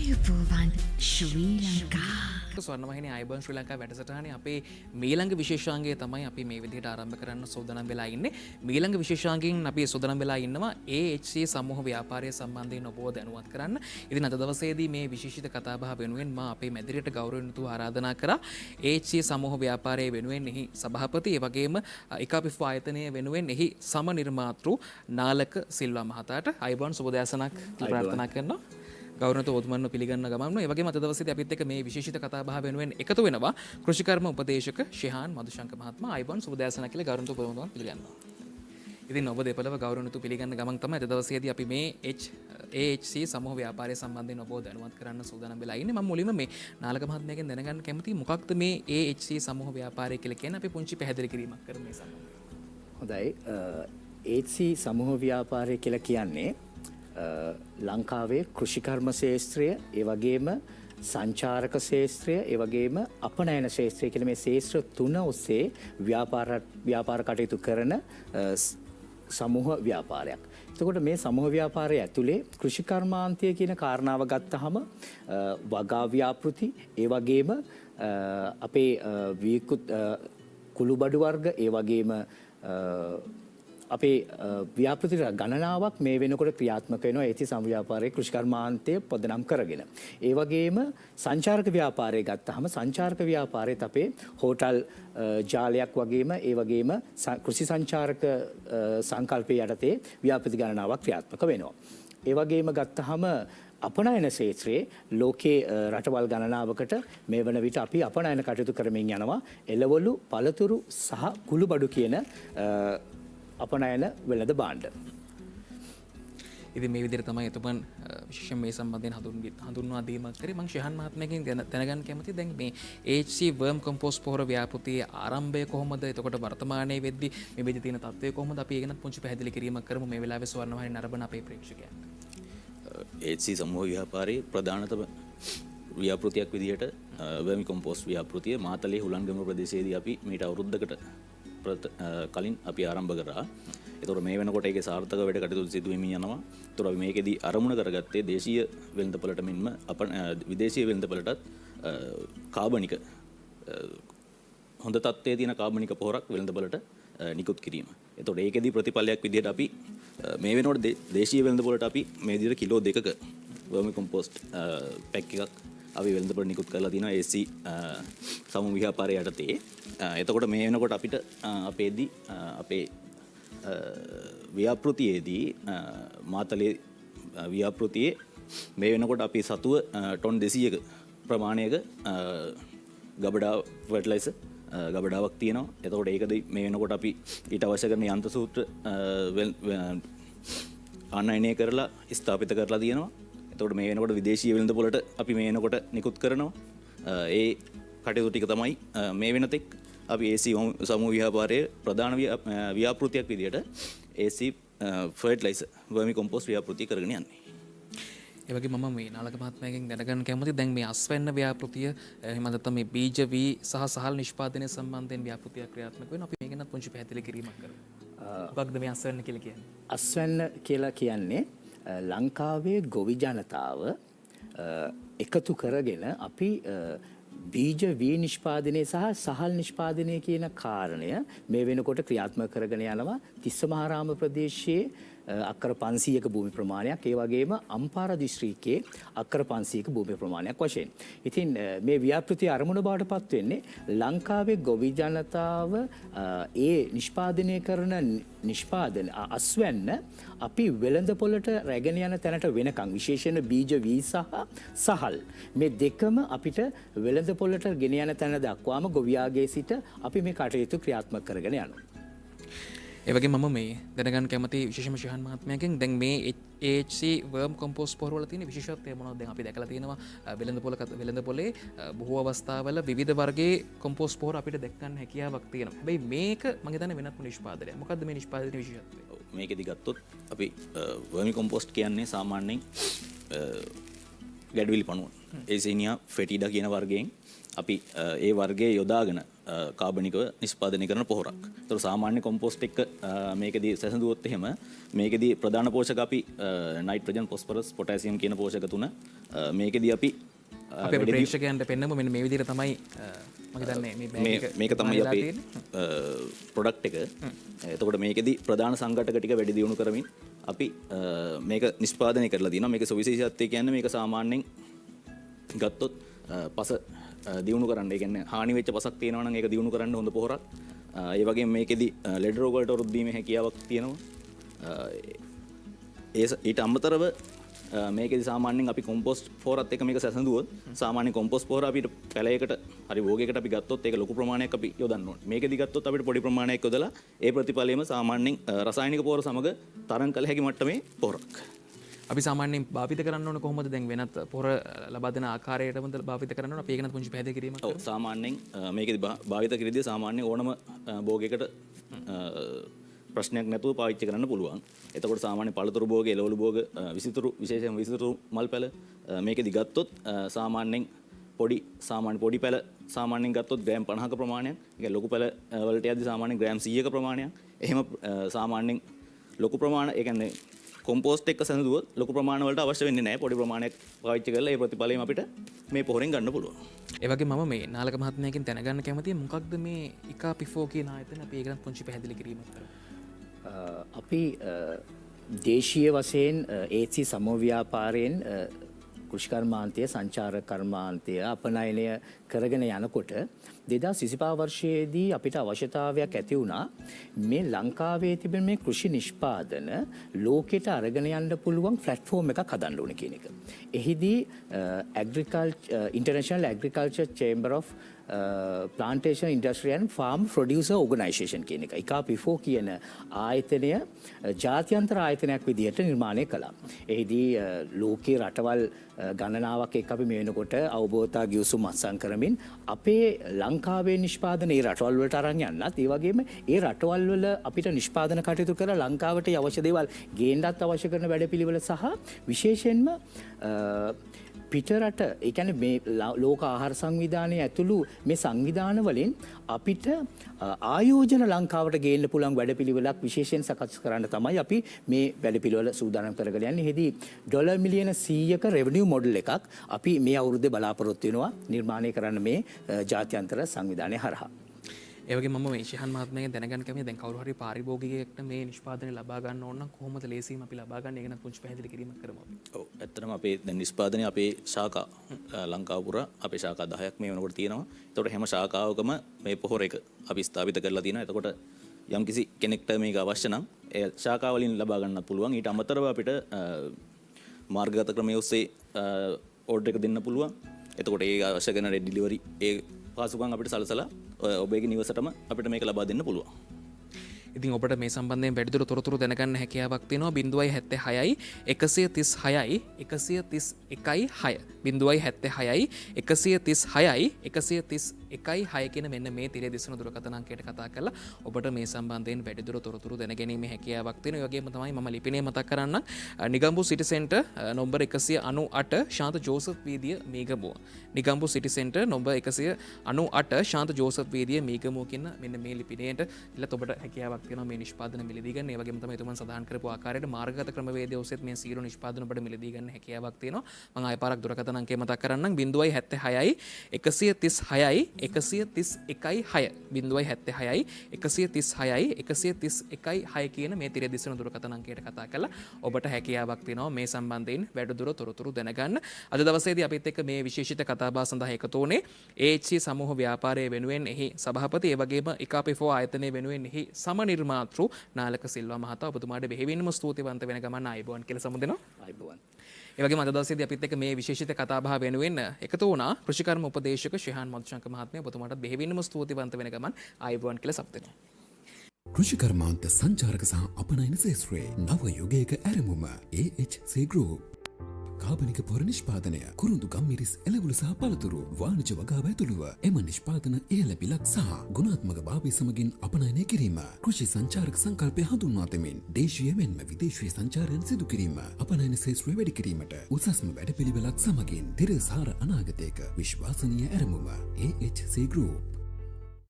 ආයුබෝවන් ශ්‍රී ලංකා ස්වර්ණවාහිනී ආයුබෝවන් ශ්‍රී ලංකා වැඩසටහනේ අපේ මීළඟ විශේෂාංගය තමයි අපි මේ විදිහට ආරම්භ කරන්න සූදානම් වෙලා ඉන්නේ. මීළඟ විශේෂාංගයෙන් අපි සූදානම් වෙලා ඉන්නවා AHC සමූහ ව්‍යාපාරය සම්බන්ධයෙන් ඔබව දැනුවත් කරන්න. ඉතින් අද දවසේදී මේ විශේෂිත කතාබහ වෙනුවෙන් මා අපේ මැදිරියට ගෞරවයෙන් යුතුව ආරාධනා කරා AHC සමූහ ව්‍යාපාරයේ වෙනුවෙන් එහි සභාපති ඒ වගේම ඒකාපිෆ ආයතනය වෙනුවෙන් එහි සම නිර්මාතෘ නාලක සිල්වා මහතාට ආයුබෝවන් සුබ දෑසනක් ප්‍රාර්ථනා කරනවා. ගෞරවනීය ඔබතුමන්ව පිළිගන්න ගමන් ඒ වගේම අද දවසේදී අපිත් එක්ක මේ විශේෂිත කතාබහ වෙනුවෙන් එකතු වෙනවා කෘෂිකර්ම උපදේශක ශිහාන් මදුශංක මහත්මයා ආයුබෝවන් සුබ දෑසනක් කියලා ගෞරවනීය ඔබතුමන් පිළිගන්නවා. ඉතින් ඔබ දෙපළව ගෞරවනීය පිළිගන්න ගමන් තමයි අද දවසේදී අපි මේ AHC සමූහ ව්‍යාපාරය සම්බන්ධයෙන් ඔබව දැනුවත් කරන්න සූදානම් වෙලා ඉන්නේ. මම මුලින්ම මේ නාලක මහත්මයාගෙන් දැනගන්න කැමතියි මොකක්ද මේ AHC සමූහ ව්‍යාපාරය කියලා කියන්නේ අපි පුංචි පැහැදිලි කිරීමක් කරමු මේ සම්බන්ධයෙන්. හොඳයි. AHC සමූහ ව්‍යාපාරය කියලා කියන්නේ ලංකාවේ කෘෂිකර්ම ශේත්‍රය, ඒ වගේම සංචාරක ශේත්‍රය, ඒ වගේම අපනයන ශේත්‍රය කියන මේ ශේත්‍ර තුන ඔස්සේ ව්‍යාපාර කටයුතු කරන සමූහ ව්‍යාපාරයක්. එතකොට මේ සමූහ ව්‍යාපාරය ඇතුලේ කෘෂිකර්මාන්තය කියන කාරණාව ගත්තහම වගා ව්‍යාපෘති, ඒ වගේම අපේ කුළුබඩු වර්ග, ඒ වගේම අපේ ව්‍යාපෘති ගණනාවක් මේ වෙනකොට ක්‍රියාත්මක වෙනවා AHC සමූහ ව්‍යාපාරයේ කෘෂිකර්මාන්තය පදනම් කරගෙන. ඒ වගේම සංචාරක ව්‍යාපාරය ගත්තාම සංචාරක ව්‍යාපාරයේත් අපේ හෝටල් ජාලයක් වගේම ඒ වගේම කෘෂි සංචාරක සංකල්පයේ යටතේ ව්‍යාපෘති ගණනාවක් ක්‍රියාත්මක වෙනවා. ඒ වගේම ගත්තාම අපනයන ක්ෂේත්‍රයේ ලෝකේ රටවල් ගණනාවකට මේ වන විට අපි අපනයන කටයුතු කරමින් යනවා. එළවලු, පළතුරු සහ කුළුබඩු කියන අපනයන වෙළඳ භාණ්ඩ. ඉතින් මේ විදිහට තමයි එතුමන් විශේෂයෙන් මේ සම්බන්ධයෙන් හඳුන්වා දීමක් කරේ. මම ශිහාන් මහත්මයාගෙන් දැනගන්න කැමතියි දැන් මේ AHC worm compost පොහොර ව්‍යාපෘතියේ ආරම්භය කොහොමද? එතකොට වර්තමානයේ වෙද්දී මේ වෙද්දී තියෙන තත්ත්වය කොහොමද? අපි ඒ ගැන පුංචි පැහැදිලි කිරීමක් කරමු මේ වෙලාවේ ස්වර්ණවාහිනී නරඹන අපේ ප්‍රේක්ෂකයන්ට. AHC සමූහ ව්‍යාපාරයේ ප්‍රධානතම ව්‍යාපෘතියක් විදිහට worm compost ව්‍යාපෘතිය මාතලේ හුලන්ගම ප්‍රදේශයේදී අපි මීට අවුරුද්දකට කලින් අපි ආරම්භ කරා. ඒතකොට මේ වෙනකොට ඒකේ සාර්ථක වැඩ කටයුතු සිදු වෙමින් යනවා. ඒතකොට අපි මේකෙදී අරමුණ කරගත්තේ දේශීය වෙළඳපළට මෙන්ම විදේශීය වෙළඳපළටත් කාබනික හොඳ තත්ත්වයේ තියෙන කාබනික පොහොරක් වෙළඳපළට නිකුත් කිරීම. ඒතකොට ඒකෙදී ප්‍රතිඵලයක් විදිහට අපි මේ වෙනකොට දේශීය වෙළඳපළට අපි මේ විදිහට කිලෝ 2ක vermi compost පැක් එකක් අපි වෙළඳපොළ නිකුත් කරලා තියෙනවා AHC සමූහ ව්‍යාපාරය යටතේ. එතකොට මේ වෙනකොට අපිට අපේ ව්‍යාපෘතියේදී මාතලේ ව්‍යාපෘතියේ මේ වෙනකොට අපි සතුව ටොන් 200ක ප්‍රමාණයක ගබඩා ෆර්ටිලයිසර් ගබඩාවක් තියෙනවා. එතකොට ඒකද මේ වෙනකොට අපි ඊට අවශ්‍ය කරන යන්ත්‍ර සූත්‍ර ආනයනය කරලා ස්ථාපිත කරලා තියෙනවා. එතකොට මේ වෙනකොට විදේශීය වෙළඳපොළට අපි මේ වෙනකොට නිකුත් කරනවා. ඒ කටයුතු ටික තමයි මේ වෙනතෙක් අපි AHC සමූහ ව්‍යාපාරයේ ප්‍රධාන ව්‍යාපෘතියක් විදිහට AHC ෆර්ටිලයිසර් vermi compost ව්‍යාපෘතිය කරගෙන යන්නේ. ඒ වගේ මම මේ නාලක මහත්මයාගෙන් දැනගන්න කැමතියි දැන් මේ අස්වැන්න ව්‍යාපෘතිය එහෙම නැත්නම් මේ බීජ වී සහ සහල් නිෂ්පාදනය සම්බන්ධයෙන් ව්‍යාපෘතියක් ක්‍රියාත්මක වෙනවා. අපි මේ ගැන පුංචි පැහැදිලි කිරීමක් කරමු. මොකක්ද මේ අස්වැන්න කියලා කියන්නේ? අස්වැන්න කියලා කියන්නේ ලංකාවේ ගොවි ජනතාව එකතු කරගෙන අපි බීජ වී නිෂ්පාදනය සහ සහල් නිෂ්පාදනය කියන කාරණය මේ වෙනකොට ක්‍රියාත්මක කරගෙන යනවා තිස්සමහාරාම ප්‍රදේශයේ අක්කර 500ක භූමි ප්‍රමාණයක්, ඒ වගේම අම්පාර දිස්ත්‍රික්කයේ අක්කර 500ක භූමි ප්‍රමාණයක් වශයෙන්. ඉතින් මේ ව්‍යාපෘතිය අරමුණ බවට පත් වෙන්නේ ලංකාවේ ගොවි ජනතාව ඒ නිෂ්පාදනය කරන නිෂ්පාදන අස්වැන්න අපි වෙළඳපොළට රැගෙන යන තැනට වෙනකන් විශේෂයෙන් බීජ වී සහ සහල් මේ දෙකම අපිට වෙළඳපොළට ගෙන යන තැන දක්වාම ගොවියාගේ සිට අපි මේ කටයුතු ක්‍රියාත්මක කරගෙන යනවා. ඒ වගේ මම මේ දැනගන්න කැමති විශේෂම ශිහාන් මහත්මයාගෙන් දැන් මේ AHC worm compost පොහොර වල තියෙන විශේෂත්වය මොනවද? දැන් අපි දැකලා තියෙනවා වෙළඳපොලේ බොහෝ අවස්ථාවල විවිධ වර්ගයේ compost පොහොර අපිට දැක් ගන්න හැකියාවක් තියෙනවා. හැබැයි මේක මම හිතන්නේ වෙනත්ම නිෂ්පාදනයක්. මොකද්ද මේ නිෂ්පාදනයේ විශේෂත්වය? මේකෙදි ගත්තොත් අපි vermi compost කියන්නේ සාමාන්‍යයෙන් ගැඩවිලි පණුව. ඒසීනියා ෆෙටිඩා කියන වර්ගයෙන් අපි ඒ වර්ගයේ යොදාගෙන කාබනිකව නිෂ්පාදනය කරන පොහොරක්. ඒතර සාමාන්‍ය කොම්පෝස්ට් එක මේකදී සැසඳුවොත් එහෙම මේකදී ප්‍රධාන පෝෂක අපි නයිට්‍රජන්, ෆොස්ෆරස්, පොටෑසියම් කියන පෝෂක තුන මේකදී අපි අපේ ප්‍රේක්ෂකයන්ට පෙන්නමු මෙන්න මේ විදිහට තමයි මම හිතන්නේ මේක තමයි අපේ ප්‍රොඩක්ට් එක. එතකොට මේකෙදි ප්‍රධාන සංඝටක ටික වැඩි දියුණු කරමින් අපි මේක නිෂ්පාදනය කරලා තියෙනවා. මේක සුවිශේෂත්වය කියන්නේ මේක සාමාන්‍යයෙන් ගත්තොත් පස දියුණු කරන්න, ඒ කියන්නේ හානි වෙච්ච පසක් තියෙනවා නම් ඒක දියුණු කරන්න හොඳ පොහොරක්. ඒ වගේම මේකෙදි ලෙඩ රෝග වලට වරුත් දීමේ හැකියාවක් තියෙනවා. ඊට අමතරව මේකෙදි සාමාන්‍යයෙන් අපි කොම්පෝස්ට් පොහොරත් එක්ක මේක සැසඳුවොත් සාමාන්‍ය කොම්පෝස්ට් පොහොර අපිට පැලයකට හරි භෝගයකට අපි ගත්තොත් ඒක ලොකු ප්‍රමාණයක් අපි යොදන්න ඕනේ. මේකෙදි ගත්තොත් අපිට පොඩි ප්‍රමාණයක් යොදලා ඒ ප්‍රතිඵලයම සාමාන්‍යයෙන් රසායනික පොහොර සමග තරම් කළ හැකි මට්ටමේ පොහොරක්. අපි සාමාන්‍යයෙන් භාවිත කරන්න ඕන කොහොමද? දැන් වෙනත් පොර ලබා දෙන ආකාරයටම භාවිත කරන්න ඕන. අපි ඒක ගැන පුංචි පැහැදිලි කිරීමක් කරමු. ඔව් සාමාන්‍යයෙන් මේකෙදි භාවිත කිරීදී සාමාන්‍ය ඕනම භෝගයකට ප්‍රශ්නයක් නැතුව පාවිච්චි කරන්න පුළුවන්. එතකොට සාමාන්‍ය පළතුරු භෝග, එළවලු භෝග, විසිතුරු විශේෂයෙන් විසිතුරු මල් පැල මේකෙදි ගත්තොත් සාමාන්‍යයෙන් පොඩි පැල සාමාන්‍යයෙන් ගත්තොත් ග්‍රෑම් 50ක ප්‍රමාණයක්. ඒක ලොකු පැල වලට යද්දි සාමාන්‍යයෙන් ග්‍රෑම් 100ක ප්‍රමාණයක්. එහෙම සාමාන්‍යයෙන් ලොකු ප්‍රමාණ ඒ කියන්නේ කොම්පෝස්ට් එක සැඳුවොත් ලොකු ප්‍රමාණ වලට අවශ්‍ය වෙන්නේ නැහැ. පොඩි ප්‍රමාණයක් පාවිච්චි කරලා ඒ ප්‍රතිඵලයෙන් අපිට මේ පොහොරෙන් ගන්න පුළුවන්. ඒ වගේ මම මේ නාලක මහත්මයාගෙන් දැනගන්න කැමතියි මොකක්ද මේ ඉකා පිෆෝ කියන ආයතන? අපි ඒක ගැන පුංචි පැහැදිලි කිරීමක් කරමු. අපි දේශීය වශයෙන් ඒසි සමෝව්‍යාපාරයෙන් කෘෂිකර්මාන්තය, සංචාර කර්මාන්තය අපනයනය කරගෙන යනකොට 2025 වර්ෂයේදී අපිට අවශ්‍යතාවයක් ඇති වුණා මේ ලංකාවේ තිබෙන මේ කෘෂි නිෂ්පාදන ලෝකෙට අරගෙන යන්න පුළුවන් ප්ලැට්ෆෝම් එකක් හදන්න ඕන කියන එක. එහිදී International Agriculture Chamber of Plantation Industry and Farm Producer Organization කියන එක. ICA PIFO කියන ආයතනය ජාත්‍යන්තර ආයතනයක් විදිහට නිර්මාණය කළා. එහිදී ලෝකයේ රටවල් ගණනාවක් එක්ක අපි මේ වෙනකොට අවබෝධතා ගිවිසුම් අත්සන් කරමින් අපේ ලංකාවේ නිෂ්පාදන ඒ රටවල් වලට අරන් යන්නත් ඒ වගේම ඒ රටවල් වල අපිට නිෂ්පාදන කටයුතු කරලා ලංකාවට අවශ්‍ය දේවල් ගේන්නත් අවශ්‍ය කරන වැඩපිළිවෙල සහ විශේෂයෙන්ම පිටරට ඒ කියන්නේ මේ ලෝක ආහාර සංවිධානයේ ඇතුළු මේ සංවිධාන වලින් අපිට ආයෝජන ලංකාවට ගේන්න පුළුවන් වැඩපිළිවෙලක් විශේෂයෙන් සකස් කරන්න තමයි අපි මේ වැඩපිළිවෙල සූදානම් කරගෙන යන්නේ. එහිදී ඩොලර් මිලියන 100ක රෙවෙනියු මොඩල් එකක් අපි මේ අවුරුද්දේ බලාපොරොත්තු වෙනවා නිර්මාණය කරන්න මේ ජාත්‍යන්තර සංවිධානය හරහා. ඒ වගේ මම මේ ශිහන් මහත්මයාගෙන් දැනගන්න කැමතියි දැන් කවුරු හරි පාරිභෝගිකයෙක්ට මේ නිෂ්පාදනය ලබා ගන්න ඕන නම් කොහොමද ලේසියෙන් අපි ලබා ගන්න? ඒක නම් පුංචි පැහැදිලි කිරීමක් කරමු අපි. ඔව් ඇත්තටම අපේ දැන් නිෂ්පාදනය අපේ ශාඛා ලංකාව පුරා අපේ ශාඛා 10ක් මේ වෙනකොට තියෙනවා. ඒතකොට හැම ශාඛාවකම මේ පොහොර එක අපි ස්ථාපිත කරලා තියෙනවා. එතකොට යම්කිසි කෙනෙක්ට මේක අවශ්‍ය නම් ඒ ශාඛා වලින් ලබා ගන්නත් පුළුවන්. ඊට අමතරව අපිට මාර්ගගත ක්‍රමයේ ඔස්සේ ඕඩර් එක දෙන්න පුළුවන්. එතකොට ඒ අවශ්‍ය කරන ඩෙලිවරි ඒ පාසුකම් අපිට සලසලා ඔබගේ නිවසටම අපිට මේක ලබා දෙන්න පුළුවන්. ඉතින් ඔබට මේ සම්බන්ධයෙන් වැඩිදුර තොරතුරු දැනගන්න හැකියාවක් තියෙනවා 076යි 136යි 131යි 6 076යි 136යි 131යි 6 කියන මෙන්න මේ තිරේ දිසන දුරකථන අංකයට කතා කරලා ඔබට මේ සම්බන්ධයෙන් වැඩිදුර තොරතුරු දැනගැනීමේ හැකියාවක් තියෙනවා. ඒ වගේම තමයි මම ලිපිනේ මතක් කරන්න නිගම්බු සිටි සෙන්ටර් නම්බර් 198 ශාන්ත ජෝසප් වීදිය මීගමුව. නිගම්බු සිටි සෙන්ටර් නම්බර් 198 ශාන්ත ජෝසප් වීදිය මීගමුව කියන මෙන්න මේ ලිපිනේට ඉලත් ඔබට හැකියාවක් තියෙනවා මේ නිෂ්පාදන මිලදී ගන්න. ඒ වගේම තමයි එතුමන් සඳහන් කරපු ආකාරයට මාර්ගගත ක්‍රමවේදය ඔස්සේත් මේ සියලු නිෂ්පාදන ඔබට මිලදී ගන්න හැකියාවක් තියෙනවා. මම ආය පාරක් දුරකථන අංකය මතක් කරන්නම් 076යි 136යි 131යි 6 076යි 136යි 131යි 6 කියන මේ තිර දිසන දුරකථන අංකයට කතා කරලා ඔබට හැකියාවක් තියෙනවා මේ සම්බන්ධයෙන් වැඩිදුර තොරතුරු දැනගන්න. අද දවසේදී අපිත් එක්ක මේ විශේෂිත කතාබහ සඳහා එකතු වුණේ AHC සමූහ ව්‍යාපාරයේ වෙනුවෙන් එහි සභාපති ඒ වගේම ICA PIFO ආයතනයේ වෙනුවෙන් එහි සමනිර්මාතෘ නාලක සිල්වා මහතා. ඔබතුමාට බෙහෙවින්ම ස්තුතිවන්ත වෙන ගමන් ආයුබෝවන් කියලා සමුදෙනවා. ආයුබෝවන්. ඒ වගේම අද දවසේදී අපිත් එක්ක මේ විශේෂිත කතාබහ වෙනුවෙන් එකතු වුණා කෘෂිකර්ම උපදේශක ශිහාන් මදුශංක මහත්මයා. ඔබතුමාට බෙහෙවින්ම ස්තුතිවන්ත වෙන ගමන් ආයුබෝවන් කියලා සමුදෙනවා. කෘෂිකර්මාන්ත සංචාරක සහ අපනයන ශේෂ්ත්‍රයේ නව යුගයක ඇරමුම AHC Group. කාබනික පොර නිෂ්පාදනය, කුරුඳු ගම්මිරිස් එළවලු සහ පළතුරු වාණිජ වගාව ඇතුළුව එම නිෂ්පාදන ඉහළ පිලක් සහ ගුණාත්මක භාවය සමගින් අපනයනය කිරීම. කෘෂි සංචාරක සංකල්පය හඳුන්වා දෙමින් දේශීය මෙන්ම විදේශීය සංචාරයන් සිදු කිරීම. අපනයන ශේෂ්ත්‍රය වැඩි කිරීමට උසස්ම වැඩපිළිවෙලක් සමගින් තිරසාර අනාගතයක විශ්වාසනීය ඇරමුම AHC Group.